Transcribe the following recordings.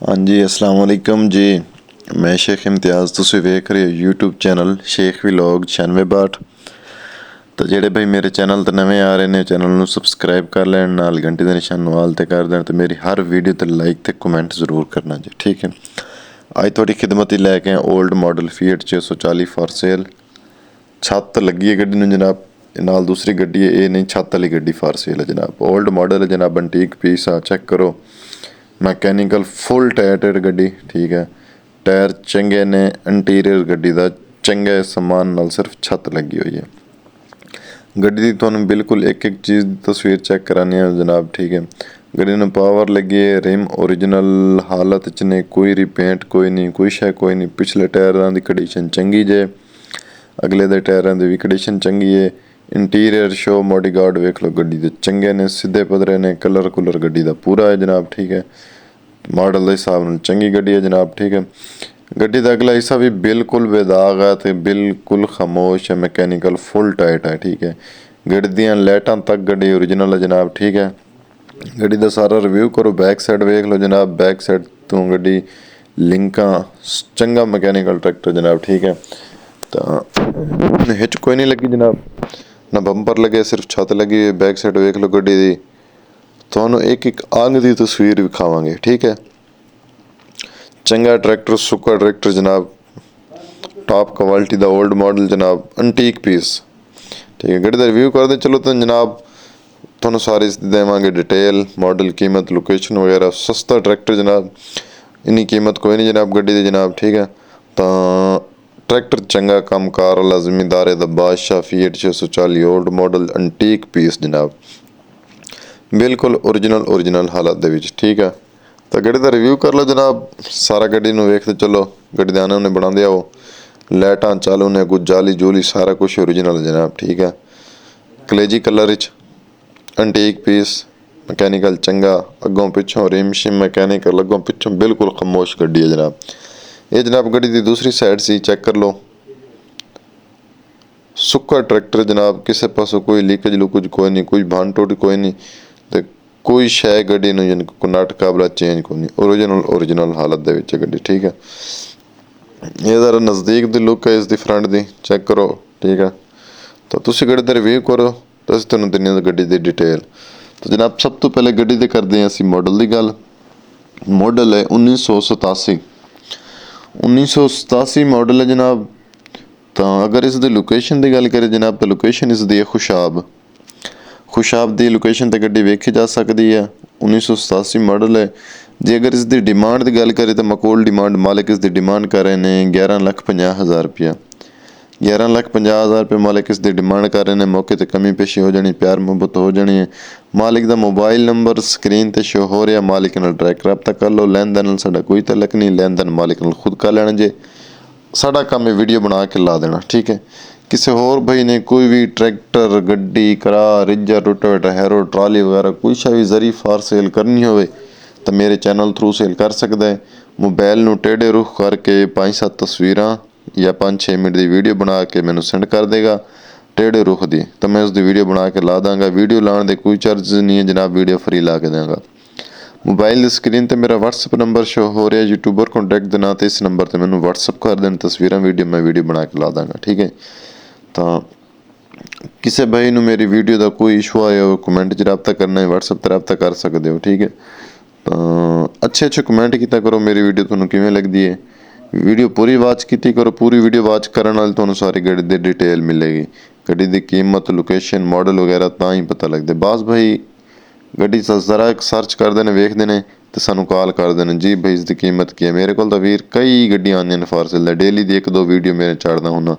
हाँ जी, अस्सलाम वालेकुम जी। मैं शेख इम्तियाज़, तुसीं वेख रहे हो यूट्यूब चैनल शेख व्लॉग 9662। तो ਜਿਹੜੇ भाई मेरे चैनल ਤੇ ਨਵੇਂ ਆ ਰਹੇ ਨੇ, ਚੈਨਲ ਨੂੰ ਸਬਸਕ੍ਰਾਈਬ ਕਰ ਲੈਣ, ਨਾਲ ਘੰਟੀ ਦੇ ਨਿਸ਼ਾਨ ਨੂੰ ਆਲ ਤੇ ਕਰ ਦੇਣ ਤੇ ਮੇਰੀ ਹਰ ਵੀਡੀਓ ਤੇ ਲਾਈਕ ਤੇ ਕਮੈਂਟ ਜ਼ਰੂਰ ਕਰਨਾ ਜੀ, ਠੀਕ ਹੈ। ਅੱਜ ਤੁਹਾਡੀ ਖਿਦਮਤ ਹੀ ਲੈ ਕੇ ਆਇਆ old model feet 640 for sale. ਛੱਤ ਲੱਗੀ ਹੈ ਗੱਡੀ ਨੂੰ ਜਨਾਬ, ਨਾਲ ਦੂਸਰੀ ਗੱਡੀ ਹੈ, ਇਹ ਨਹੀਂ ਛੱਤ ਵਾਲੀ ਗੱਡੀ ਫॉर ਸੇਲ ਹੈ ਜਨਾਬ। 올ਡ ਮਾਡਲ ਹੈ ਜਨਾਬ, ਐਂਟੀਕ ਪੀਸ ਆ, ਚੈੱਕ ਕਰੋ। मैकेनिकल फुल टायर गड्डी, ठीक है। टायर चंगे ने, इंटीरियर गड्डी का चंगे समान नाल सिर्फ छत लगी हुई है। गड्डी की तुहानू बिल्कुल एक एक चीज़ की तस्वीर चेक करानी है जनाब, ठीक है। गड्डी में पावर लगी है, रिम ओरिजिनल हालत च ने, कोई रिपेंट कोई नहीं, कोई शै कोई नहीं। पिछले टायरों की कंडीशन चंगी जे, अगले दे टायरों की भी कंडीशन चंगी है। इंटीरियर शो मॉडी गार्ड वेख लो, गड्डी के चंगे ने, सीधे पधरे ने, कलर कुलर गड्डी का पूरा है जनाब, ठीक है। मॉडल के हिसाब नाल चंगी गड्डी है जनाब, ठीक है। गड्डी का अगला हिस्सा भी बिल्कुल बेदाग है तो बिल्कुल खामोश है, मैकेनिकल फुल टाइट है, ठीक है। गड्डी दियां लाइटां तक गड्डी ओरिजिनल है जनाब, ठीक है। गड्डी का सारा रिव्यू करो, बैक साइड वेख लो जनाब, बैक साइड तो गड्डी लिंकां चंगा मैकेनिकल ट्रैक्टर जनाब, ठीक है। तो हिच कोई नहीं लगी जनाब, ना बंपर लगे, सिर्फ छत लगी है। बैक साइड वेख लो गड्डी दी, तुहानू एक एक अंग की तस्वीर विखावांगे, ठीक है। चंगा ट्रैक्टर, सुक्का ट्रैक्टर जनाब, टॉप क्वालिटी का ओल्ड मॉडल जनाब, एंटीक पीस, ठीक है। गड्डी का रिव्यू कर दे चलो तो जनाब, तुहानू सारी देवांगे डिटेल, मॉडल, कीमत, लोकेशन वगैरह। सस्ता ट्रैक्टर जनाब, इन्नी कीमत कोई नहीं जनाब गड्डी दी जनाब, ठीक है। तो ट्रैक्टर चंगा काम कार वाला, जिमीदारे दा बादशाह, Fiat 640 old model antique piece जनाब, बिल्कुल ओरिजिनल हालत दे विच, ठीक है। तो गड्डी का रिव्यू कर लो जनाब, सारा गड्डी नूं वेखते चलो। गड्डी दा उन्हें बना दिया वो, लाइटां चालू ने, कुछ जाली जूली सारा कुछ ओरिजिनल है जनाब, ठीक है। कलेजी कलर विच एंटीक पीस, मैकेनिकल चंगा, अगों पिछों रिम शिम मैकेनिकल, अगों पिछों बिल्कुल खामोश गड्डी है जनाब। ये जनाब गड्डी की दूसरी साइड सी, चेक कर लो। सुक्का ट्रैक्टर जनाब, किसी पासों कोई लीकेज लूकेज कोई नहीं, कोई भन टुट कोई नहीं, तो कोई शै गड्डी नूं यानी कोई नट काबला चेंज कोई नहीं, ओरिजिनल हालत दे विच गड्डी, ठीक है। ये ज़रा नज़दीक दी लुक है इसकी फ्रंट दी, चेक करो, ठीक है। तो तुसीं गड्डी दा रिव्यू करो तो असीं तुहानूं दिन्ने आं गड्डी दी डिटेल। तो जनाब सब तो पहले गड्डी दे करदे आं असीं मॉडल दी गल। मॉडल है 1987, 1987 मॉडल है जनाब। तो अगर इसकी लोकेशन की गल करें जनाब, तो लोकेशन इसकी है खुशाब। खुशाब की लोकेशन पर गड्डी वेखी जा सकती है। 1987 मॉडल है जी। अगर इसकी डिमांड की गल करें तो मकूल डिमांड मालिक इसकी डिमांड कर रहे हैं 11,50,000 रुपया। 11,50,000 रुपये मालिक इसकी डिमांड कर रहे हैं। मौके पर कमी पेशी हो जानी, प्यार मुहब्बत हो जानी है। मालिक का मोबाइल नंबर स्क्रीन पर शो हो रहा, मालिक नाल डायरैक्ट रब्ता कर लो। लैन देन साडा कोई तलक नहीं, लैन देन मालिक नाल खुद कर लेना जे, साडा काम है वीडियो बना के ला देना, ठीक है। किसी होर भाई ने कोई भी ट्रैक्टर, गड्डी, करा, रिजर, रोटावेटर, हैरो, ट्राली वगैरह कोई शा भी जरी फार सेल करनी हो तो मेरे चैनल थ्रू सेल कर सकता है। मोबाइल नूं टेढ़े रुख करके 5-7 तस्वीरां या 5-6 मिनट की वीडियो बना के मैनू सेंड कर देगा टेढ़े रुख दी, तो मैं उसकी वीडियो बना के ला दाँगा। वीडियो लाने के कोई चार्ज नहीं है जनाब, वीडियो फ्री ला के देंगा। मोबाइल की स्क्रीन पर मेरा व्हाट्सअप नंबर शो हो रहा है, यूट्यूबर कॉन्टैक्ट देना, तो इस नंबर पर मैंने व्हाट्सअप कर देना तस्वीर वीडियो, मैं वीडियो बना के ला दाँगा, ठीक है। तो किसी भाई नूं मेरी वीडियो का कोई इशू आया हो, कमेंट च रब्ता करना है, व्हाट्सअप पर रब्ता कर सकते हो, ठीक है। तो अच्छे कमेंट किया करो, मेरी वीडियो तुहानूं किवें लगदी है। वीडियो पूरी वॉच की करो, पूरी वीडियो वॉच करने नाल तुहानूं सारी गड्डी दी डिटेल मिलेगी, गड्डी की कीमत, लोकेशन, मॉडल वगैरह तां ही पता लगदे। बस भाई गड्डी ज़रा एक सर्च करते हैं, वेखते हैं तो सानू कॉल कर देना जी भाई इसकी कीमत की है। मेरे को वीर कई गड्डियां आंदियां फार सेल, डेली दी 1-2 वीडियो मेरे चाड़दा हुंदा,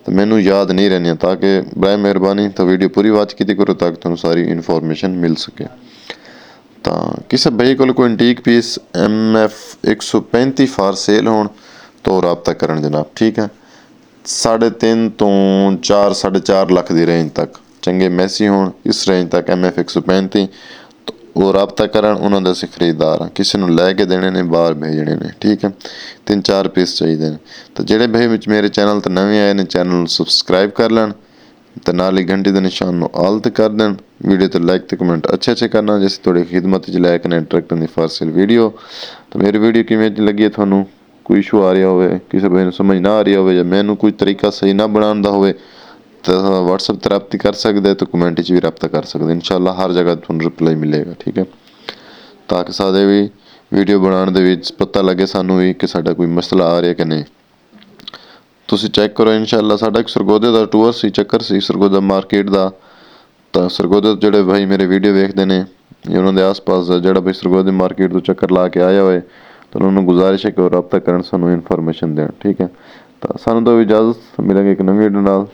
तो मैनू याद नहीं रहनी, ताकि बराए मेहरबानी तो वीडियो पूरी वॉच की करो ताकि तुहानू सारी इन्फॉर्मेशन मिल सके। तो किसी भाई को कोई antique piece MF 135 for sale हो तो रब्ता करन जनाब, ठीक है। 3.5 तो 4, 4.5 लाख की रेंज तक चंगे मैसी हो, इस रेंज तक MF 135 तो वो रब्ता करन, उन्होंने असीं खरीददार हाँ, किसी नूं लैके देने ने, बाहर भेजने ने, ठीक है। 3-4 पीस चाहिए ने। तो जेडे भाई मेरे चैनल तो नवे आए ने, चैनल सब्सक्राइब कर लैन, ਤੇ ਨਾਲ ਹੀ ਘੰਟੀ ਦੇ ਨਿਸ਼ਾਨ ਨੂੰ ਆਲ ਤੇ ਕਰ ਦੇਣ। ਵੀਡੀਓ ਤੇ ਲਾਈਕ ਤੇ ਕਮੈਂਟ ਅੱਛੇ ਕਰਨਾ, ਜਿਸ ਤੁਹਾਡੀ ਖਿਦਮਤ 'ਚ ਲੈ ਕੇ ਨੇ ਟਰੈਕਟਰ ਦੀ ਫਾਸਲ ਵੀਡੀਓ। ਤੇ ਮੇਰੀ ਵੀਡੀਓ ਕਿਵੇਂ ਲੱਗੀ ਹੈ ਤੁਹਾਨੂੰ, ਕੋਈ ਇਸ਼ੂ ਆ ਰਿਹਾ ਹੋਵੇ, ਕਿਸੇ ਬੰਦੇ ਨੂੰ ਸਮਝ ਨਾ ਆ ਰਹੀ ਹੋਵੇ, ਜਾਂ ਮੈਨੂੰ ਕੋਈ ਤਰੀਕਾ ਸਹੀ ਨਾ ਬਣਾਉਣ ਦਾ ਹੋਵੇ ਤਾਂ WhatsApp 'ਤੇ ਰਾਬਤਾ ਕਰ ਸਕਦੇ ਤੇ ਕਮੈਂਟ 'ਚ ਵੀ ਰਾਬਤਾ ਕਰ ਸਕਦੇ। ਇਨਸ਼ਾਅੱਲਾ ਹਰ ਜਗ੍ਹਾ ਤੁਹਾਨੂੰ ਰਿਪਲਾਈ ਮਿਲੇਗਾ, ਠੀਕ ਹੈ। ਤਾਂ ਕਿ ਸਾਡੇ ਵੀ ਵੀਡੀਓ ਬਣਾਉਣ ਦੇ ਵਿੱਚ ਪਤਾ ਲੱਗੇ ਸਾਨੂੰ ਵੀ ਕਿ ਸਾਡਾ ਕੋਈ ਮਸਲਾ ਆ ਰਿਹਾ ਕਿ ਨਹੀਂ। ਤੁਸੀਂ ਚੈੱਕ ਕਰੋ। ਇਨਸ਼ਾਅੱਲਾ ਸਾਡਾ ਇੱਕ ਸਰਗੋਦੇ ਦਾ ਟੂਰ ਸੀ, ਚੱਕਰ ਸੀ ਸਰਗੋਦਾ ਮਾਰਕੀਟ ਦਾ। ਤਾਂ ਸਰਗੋਦੇ ਤੋਂ ਜਿਹੜੇ ਭਾਈ ਮੇਰੇ ਵੀਡੀਓ ਵੇਖਦੇ ਨੇ ਜਾਂ ਉਹਨਾਂ ਦੇ ਆਸ-ਪਾਸ ਦਾ ਜਿਹੜਾ ਭਾਈ ਸਰਗੋਦੇ ਮਾਰਕੀਟ ਤੋਂ ਚੱਕਰ ਲਾ ਕੇ ਆਇਆ ਹੋਏ, ਤਾਂ ਉਹਨਾਂ ਨੂੰ ਗੁਜ਼ਾਰਿਸ਼ ਹੈ ਕਿ ਉਹ ਰਾਬਤਾ ਕਰਨ, ਸਾਨੂੰ ਇਨਫੋਰਮੇਸ਼ਨ ਦੇਣ, ਠੀਕ ਹੈ। ਤਾਂ ਸਾਨੂੰ ਤਾਂ ਇਜਾਜ਼ਤ, ਮਿਲਾਂਗੇ ਇੱਕ ਨਵੀਂ ਵੀਡੀਓ ਨਾਲ।